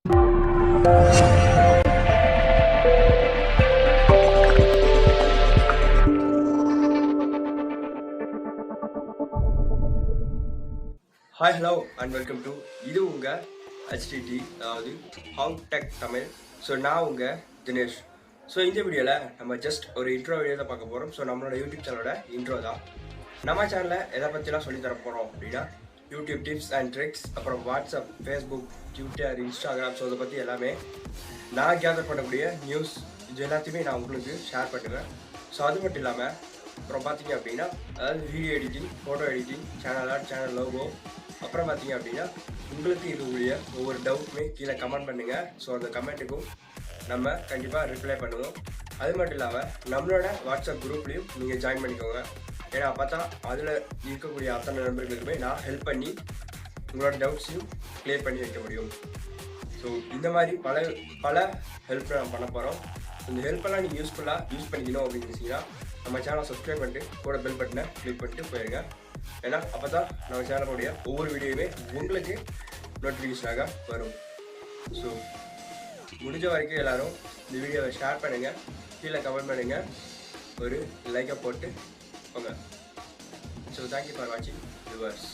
Hi, hello, and welcome to இது உங்க HTT, அதாவது How Tech Tamil. ஸோ நான் உங்க தினேஷ். ஸோ இந்த வீடியோவில் நம்ம ஜஸ்ட் ஒரு இன்ட்ரோ வீடியோ தான் பார்க்க போகிறோம். ஸோ நம்மளோட யூடியூப் சேனலோட இன்ட்ரோ தான். நம்ம சேனலில் எதை பற்றிலாம் சொல்லித்தர போகிறோம் அப்படின்னா யூடியூப் டிப்ஸ் அண்ட் ட்ரிக்ஸ், அப்புறம் WhatsApp, Facebook, Twitter, Instagram, so அதை பற்றி எல்லாமே நான் கேதர் பண்ணக்கூடிய நியூஸ் இது எல்லாத்தையுமே நான் உங்களுக்கு ஷேர் பண்ணுவேன். ஸோ அது மட்டும் இல்லாமல் அப்புறம் பார்த்தீங்க அப்படின்னா அதாவது video editing, photo editing, channel logo, அப்புறம் பார்த்தீங்க அப்படின்னா உங்களுக்கு இருக்கக்கூடிய ஒவ்வொரு டவுட்டுமே கீழே கமெண்ட் பண்ணுங்கள். ஸோ அந்த கமெண்ட்டுக்கும் நம்ம கண்டிப்பாக ரிப்ளை பண்ணுவோம். அது மட்டும் இல்லாமல் நம்மளோட வாட்ஸ்அப் குரூப்லேயும் நீங்கள் ஜாயின் பண்ணிக்கோங்க. ஏன்னா அப்போ தான் அதில் இருக்கக்கூடிய அத்தனை நண்பர்களுக்குமே நான் ஹெல்ப் பண்ணி உங்களோட டவுட்ஸையும் கிளியர் பண்ணி வைக்க முடியும். ஸோ இந்த மாதிரி பல ஹெல்ப் நான் பண்ண போகிறோம். இந்த ஹெல்ப்பெல்லாம் நீங்கள் யூஸ் பண்ணிக்கணும் அப்படின்னு நினச்சிங்கன்னா நம்ம சேனலை சப்ஸ்கிரைப் பண்ணிட்டு கூட பெல் பட்டனை கிளிக் பண்ணிட்டு போயிருங்க. ஏன்னா அப்போ தான் நம்ம சேனலுடைய ஒவ்வொரு வீடியோவுமே உங்களுக்கு நோட்டிஃபிகேஷனாக வரும். ஸோ முடிஞ்ச வரைக்கும் எல்லோரும் இந்த வீடியோவை ஷேர் பண்ணுங்கள், கீழே கமெண்ட் பண்ணுங்கள், ஒரு லைக்கை போட்டு போங்க. ஸோ தேங்க்யூ ஃபார் வாட்சிங் வியூவர்ஸ்.